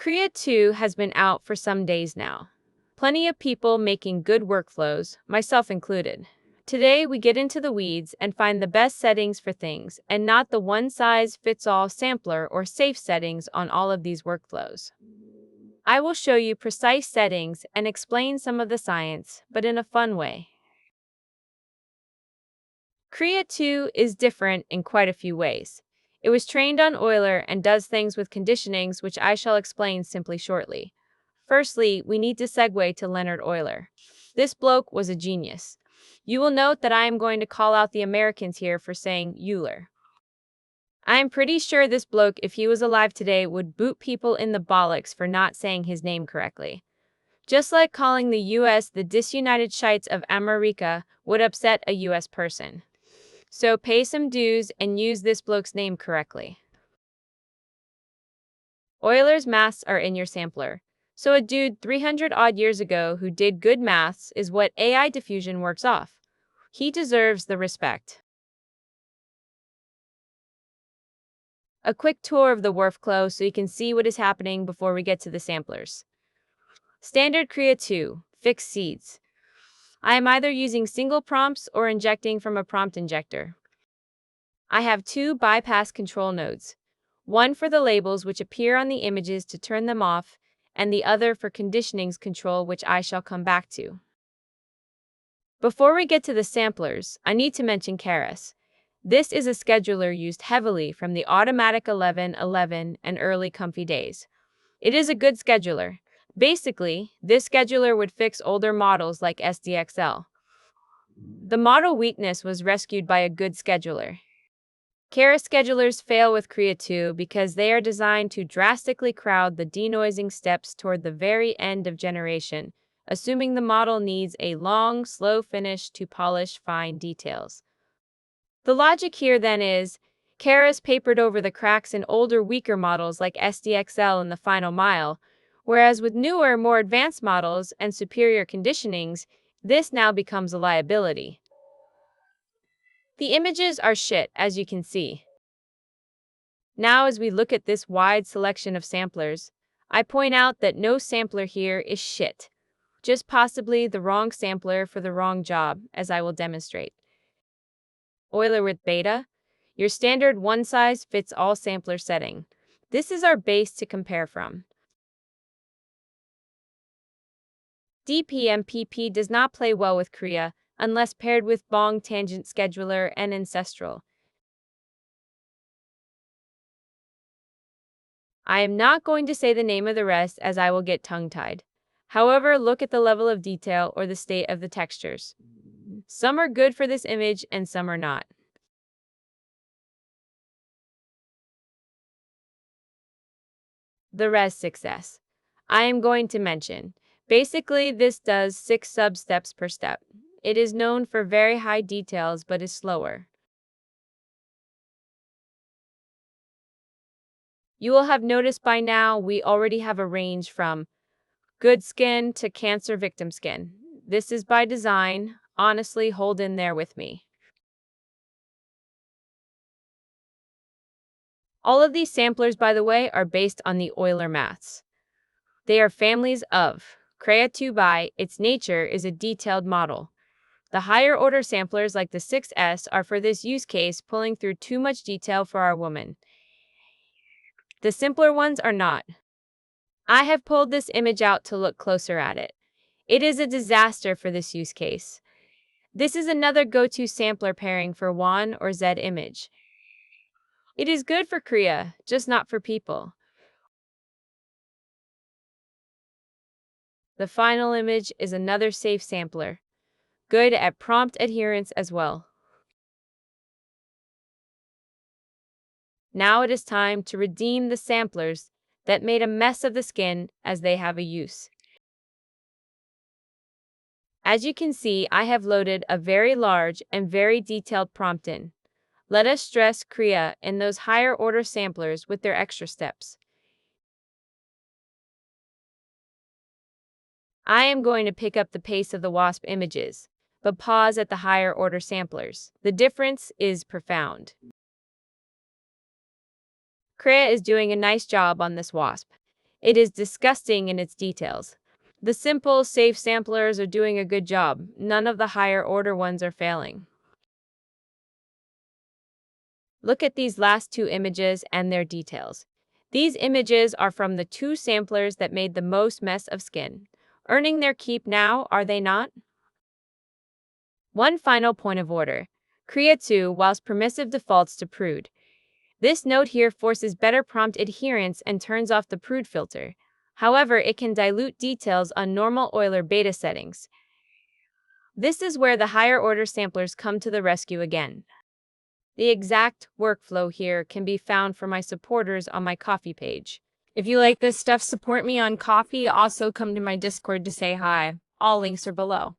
Krea 2 has been out for some days now. Plenty of people making good workflows, myself included. Today, we get into the weeds and find the best settings for things, and not the one-size-fits-all sampler or safe settings on all of these workflows. I will show you precise settings and explain some of the science, but in a fun way. Krea 2 is different in quite a few ways. It was trained on Euler and does things with conditionings which I shall explain simply shortly. Firstly, we need to segue to Leonhard Euler. This bloke was a genius. You will note that I am going to call out the Americans here for saying Euler. I am pretty sure this bloke, if he was alive today, would boot people in the bollocks for not saying his name correctly. Just like calling the US the Disunited Shites of America would upset a US person. So pay some dues and use this bloke's name correctly. Euler's maths are in your sampler. So a dude 300 odd years ago who did good maths is what AI diffusion works off. He deserves the respect. A quick tour of the worfklow so you can see what is happening before we get to the samplers. Standard Krea 2, fixed seeds. I am either using single prompts or injecting from a prompt injector. I have two bypass control nodes, one for the labels which appear on the images to turn them off, and the other for conditionings control, which I shall come back to. Before we get to the samplers, I need to mention Krea. This is a scheduler used heavily from the automatic 1111 and early comfy days. It is a good scheduler. Basically, this scheduler would fix older models like SDXL. The model weakness was rescued by a good scheduler. Krea schedulers fail with Krea 2 because they are designed to drastically crowd the denoising steps toward the very end of generation, assuming the model needs a long, slow finish to polish fine details. The logic here then is, Keras papered over the cracks in older, weaker models like SDXL in the final mile, whereas with newer, more advanced models and superior conditionings, this now becomes a liability. The images are shit, as you can see. Now, as we look at this wide selection of samplers, I point out that no sampler here is shit, just possibly the wrong sampler for the wrong job, as I will demonstrate. Euler with beta, your standard one-size-fits-all sampler setting. This is our base to compare from. DPMPP does not play well with Krea unless paired with Bong Tangent Scheduler and Ancestral. I am not going to say the name of the rest as I will get tongue-tied. However, look at the level of detail or the state of the textures. Some are good for this image and some are not. The rest success. I am going to mention. Basically, this does 6 sub-steps per step. It is known for very high details but is slower. You will have noticed by now we already have a range from good skin to cancer victim skin. This is by design. Honestly, hold in there with me. All of these samplers, by the way, are based on the Euler maths. They are families of. Krea 2 by its nature is a detailed model. The higher order samplers like the 6S are for this use case, pulling through too much detail for our woman. The simpler ones are not. I have pulled this image out to look closer at it. It is a disaster for this use case. This is another go-to sampler pairing for WAN or Z image. It is good for Krea, just not for people. The final image is another safe sampler. Good at prompt adherence as well. Now it is time to redeem the samplers that made a mess of the skin as they have a use. As you can see, I have loaded a very large and very detailed prompt in. Let us stress Krea in those higher order samplers with their extra steps. I am going to pick up the pace of the WASP images, but pause at the higher order samplers. The difference is profound. Krea is doing a nice job on this WASP. It is disgusting in its details. The simple, safe samplers are doing a good job. None of the higher order ones are failing. Look at these last two images and their details. These images are from the two samplers that made the most mess of skin. Earning their keep now, are they not? One final point of order. Krea 2, whilst permissive, defaults to prude. This note here forces better prompt adherence and turns off the prude filter. However, it can dilute details on normal Euler beta settings. This is where the higher order samplers come to the rescue again. The exact workflow here can be found for my supporters on my Ko-fi page. If you like this stuff, support me on Ko-fi. Also, come to my Discord to say hi. All links are below.